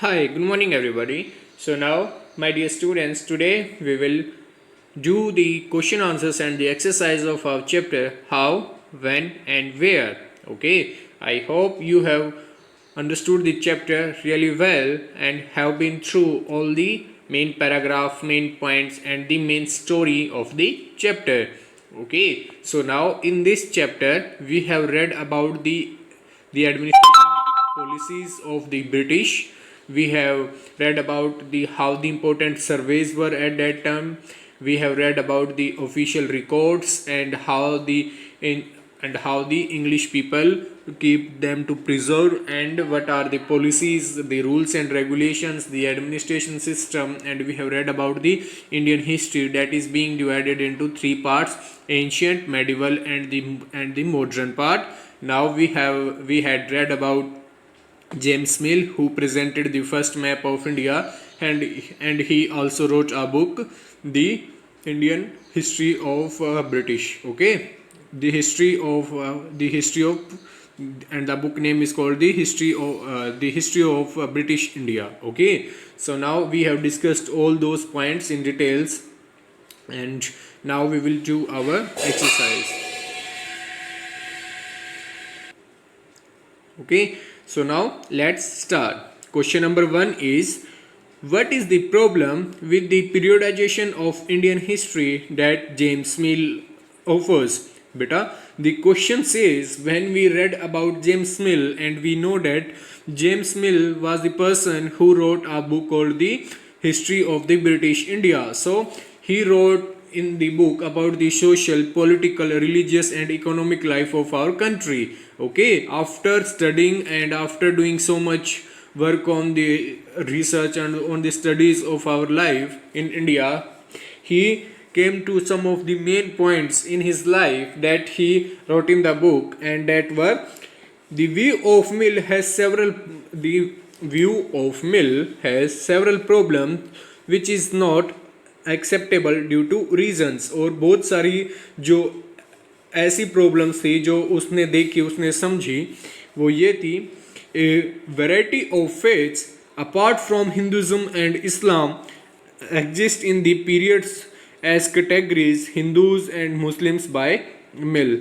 Hi, good morning everybody. So now, my dear students, today we will do the question answers and the exercise of our chapter how, when and where. Okay, I hope you have understood the chapter really well and have been through all the main paragraph, main points and the main story of the chapter. Okay, so now in this chapter we have read about the administration policies of the British. We have read about the how the important surveys were at that time. We have read about the official records and how the English people keep them to preserve, and what are the policies, the rules and regulations, the administration system. And we have read about the Indian history that is being divided into three parts: ancient, medieval and the modern part. Now we had read about James Mill, who presented the first map of India, and he also wrote a book, the Indian history of British. Okay, the history of, and the book name is called the history of British India. Okay, so now we have discussed all those points in details, and now we will do our exercise. Okay, so now let's start. Question number 1 is, what is the problem with the periodization of Indian history that James Mill offers? Beta, the question says, when we read about James Mill, and we know that James Mill was the person who wrote a book called the History of the British India. So he wrote in the book about the social, political, religious and economic life of our country. Okay, after studying and after doing so much work on the research and on the studies of our life in India, he came to some of the main points in his life that he wrote in the book, and that were the view of Mill has several problems which is not acceptable due to reasons. और बहुत सारी जो ऐसी problems थी जो उसने देखी, उसने समझी, वो ये थी: a variety of faiths apart from Hinduism and Islam exist in the periods as categories Hindus and Muslims by Mill.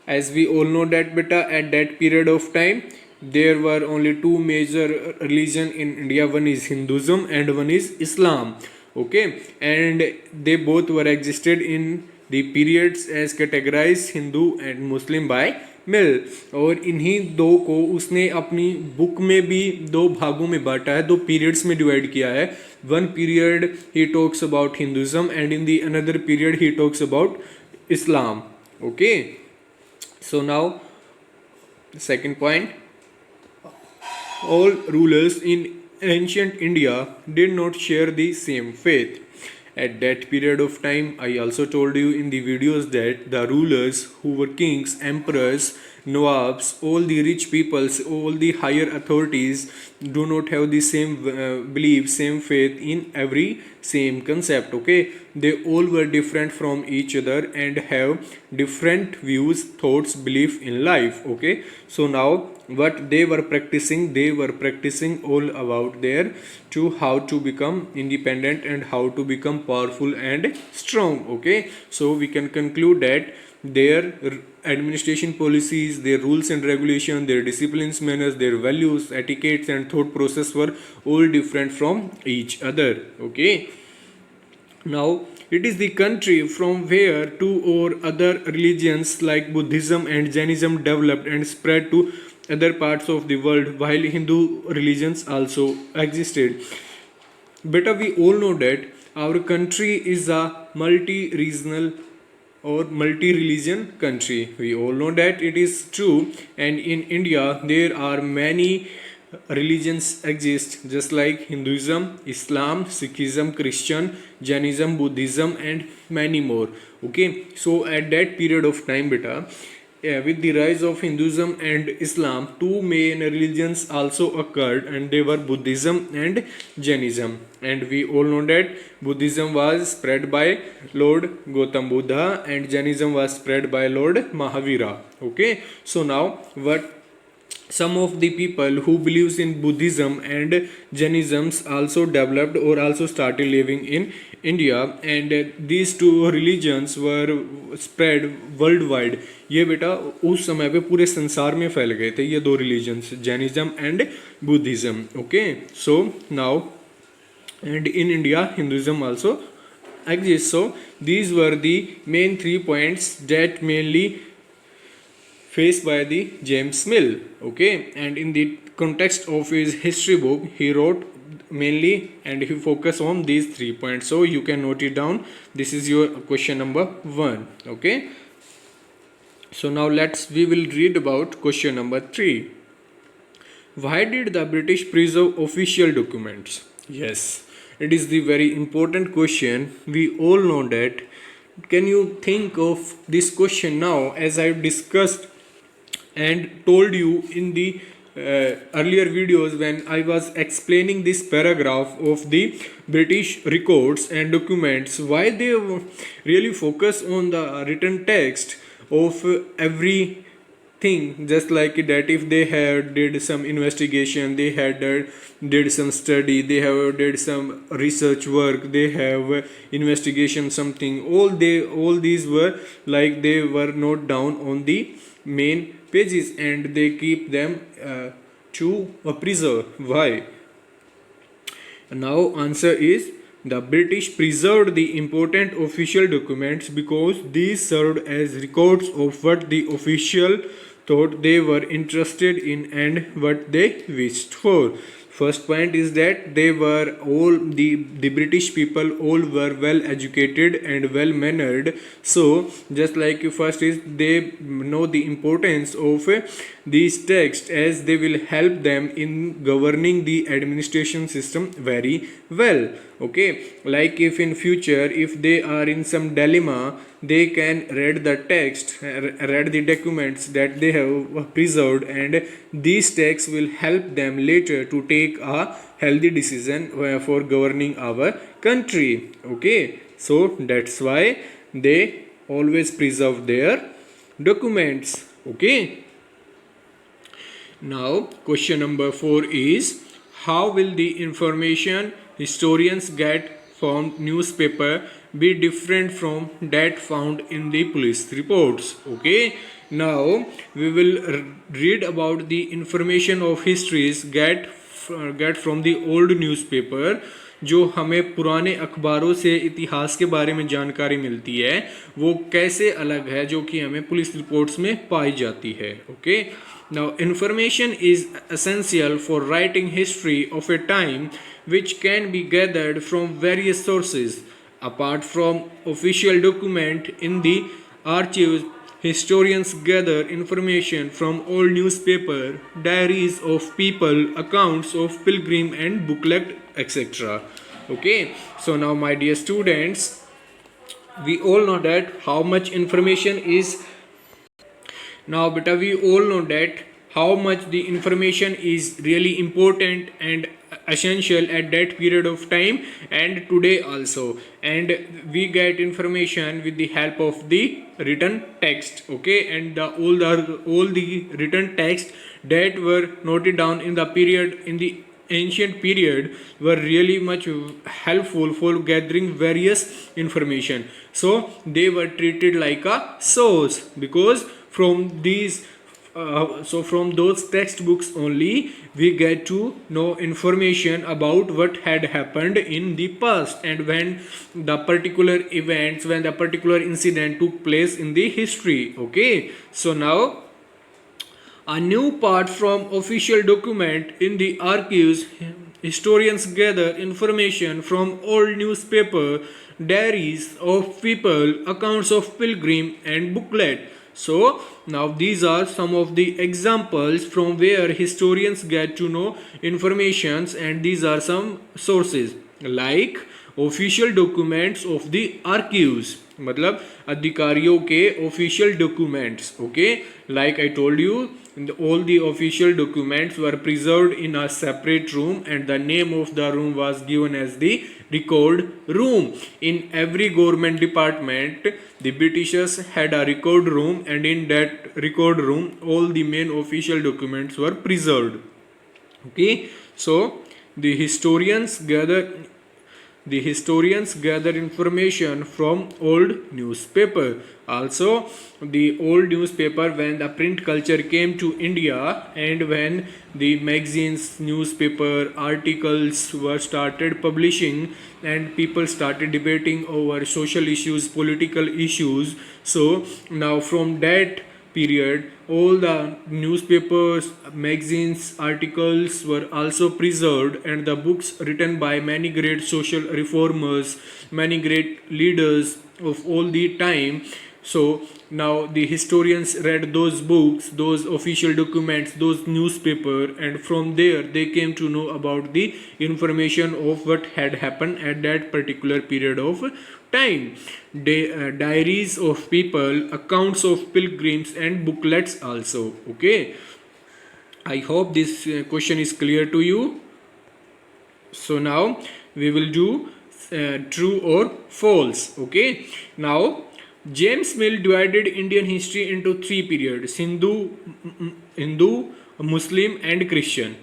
As we all know that beta, at that period of time there were only two major religion in India. One is Hinduism and one is Islam. Okay, and they both were existed in the periods as categorized Hindu and Muslim by Mill. और इन्हीं दो को उसने अपनी book में भी दो भागों में बांटा है, दो पीरियड्स में डिवाइड किया है. One period he talks about Hinduism and in the another period he talks about Islam. Okay, so now second point, all rulers in ancient India did not share the same faith. At that period of time, I also told you in the videos that the rulers who were kings, emperors, nawabs, all the rich peoples, all the higher authorities do not have the same belief, same faith in every same concept. Okay, they all were different from each other and have different views, thoughts, belief in life. Okay, so now what they were practicing all about there to how to become independent and how to become powerful and strong. Okay, so we can conclude that their administration policies, their rules and regulations, their disciplines, manners, their values, etiquettes and thought process were all different from each other. Okay, now it is the country from where two or other religions like Buddhism and Jainism developed and spread to other parts of the world, while Hindu religions also existed. But we all know that our country is a multi-regional or multi-religion country. We all know that it is true, and in India there are many religions exist, just like Hinduism, Islam, Sikhism, Christian, Jainism, Buddhism and many more. Okay, so at that period of time beta, with the rise of Hinduism and Islam, two main religions also occurred, and they were Buddhism and Jainism. And we all know that Buddhism was spread by Lord Gautam Buddha and Jainism was spread by Lord Mahavira. Okay, so now what some of the people who believes in Buddhism and Jainism also developed or also started living in India, and these two religions were spread worldwide. ये बेटा उस समय पे पूरे संसार में फैल गए थे ये दो religions, Jainism and Buddhism. Okay, so now and in India Hinduism also exists. So these were the main 3 points that mainly faced by the James Mill. Okay, and in the context of his history book he wrote mainly and he focused on these 3 points, so you can note it down. This is your question number 1. Okay, so now we will read about question number 3. Why did the British preserve official documents? Yes, it is the very important question. We all know that. Can you think of this question now, as I discussed and told you in the earlier videos when I was explaining this paragraph of the British records and documents, why they really focus on the written text of everything, just like that. If they had did some investigation, they had did some study, they have did some research work, they have investigation something, all these were like they were noted down on the main pages and they keep them to preserve. Why? Now answer is, the British preserved the important official documents because these served as records of what the official thought they were interested in and what they wished for. First point is that they were all the British people all were well educated and well mannered. So just like first is they know the importance of these texts, as they will help them in governing the administration system very well. Okay, like if in future if they are in some dilemma, they can read the text, read the documents that they have preserved, and these texts will help them later to take a healthy decision for governing our country. Okay, so that's why they always preserve their documents. Okay, now question number 4 is, how will the information historians get from newspaper be different from that found in the police reports? Okay, now we will read about the information of histories get from the old newspaper. जो हमें पुराने अखबारों से इतिहास के बारे में जानकारी मिलती है वो कैसे अलग है जो कि हमें पुलिस रिपोर्ट्स में पाई जाती है. Okay, now information is essential for writing history of a time which can be gathered from various sources. Apart from official document in the archives, historians gather information from old newspaper, diaries of people, accounts of pilgrim and booklet, etc. Okay, so now my dear students, we all know that how much information is. Now beta, we all know that how much the information is really important and essential at that period of time and today also, and we get information with the help of the written text. Okay, and all the written text that were noted down in the period, in the ancient period, were really much helpful for gathering various information. So they were treated like a source, because from these so from those textbooks only we get to know information about what had happened in the past and when the particular events, when the particular incident took place in the history. Okay, so now a new part from official document in the archives, historians gather information from old newspaper, diaries of people, accounts of pilgrim and booklet. So now these are some of the examples from where historians get to know informations, and these are some sources like official documents of the archives, मतलब अधिकारियों के official documents. Okay, like I told you, all the official documents were preserved in a separate room, and the name of the room was given as the record room. In every government department, the Britishers had a record room, and in that record room all the main official documents were preserved. Okay, so the historians gather information from old newspaper. Also, the old newspaper, when the print culture came to India, and when the magazines, newspaper, articles were started publishing, and people started debating over social issues, political issues. So now from that period, all the newspapers, magazines, articles were also preserved, and the books written by many great social reformers, many great leaders of all the time. So now the historians read those books, those official documents, those newspaper, and from there they came to know about the information of what had happened at that particular period of time. Diaries of people, accounts of pilgrims, and booklets also. Okay, I hope this question is clear to you. So now we will do true or false. Okay, now James Mill divided Indian history into three periods: Hindu, Muslim, and Christian.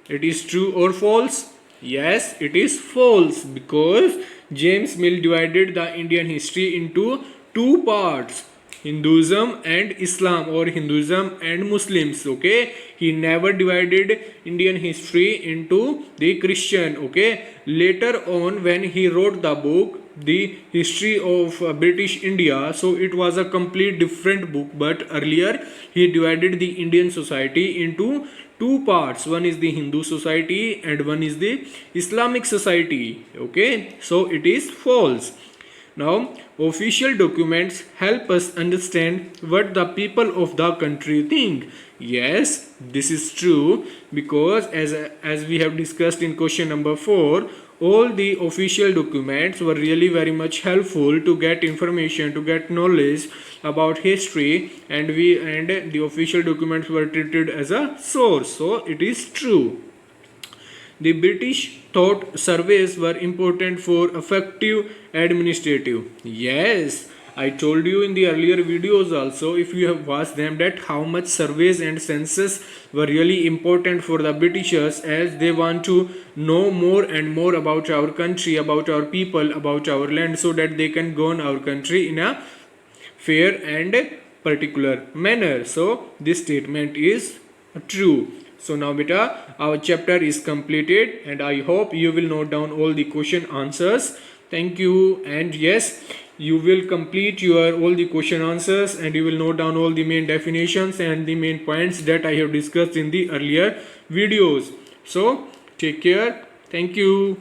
It is true or false? Yes, it is false, because James Mill divided the Indian history into two parts: Hinduism and Islam, or Hinduism and Muslims. Okay, he never divided Indian history into the Christian. Okay, later on, when he wrote the book, the history of British India, so it was a complete different book, but earlier he divided the Indian society into two parts. One is the Hindu society and one is the Islamic society. Okay, so it is false. Now, official documents help us understand what the people of the country think. Yes, this is true, because as we have discussed in question number 4, all the official documents were really very much helpful to get information, to get knowledge about history, and the official documents were treated as a source. So it is true. The British thought surveys were important for effective administrative. Yes, I told you in the earlier videos also, if you have watched them, that how much surveys and census were really important for the Britishers, as they want to know more and more about our country, about our people, about our land, so that they can govern our country in a fair and particular manner. So this statement is true. So now beta, our chapter is completed, and I hope you will note down all the question answers. Thank you. And yes, you will complete your all the question answers, and you will note down all the main definitions and the main points that I have discussed in the earlier videos. So take care. Thank you.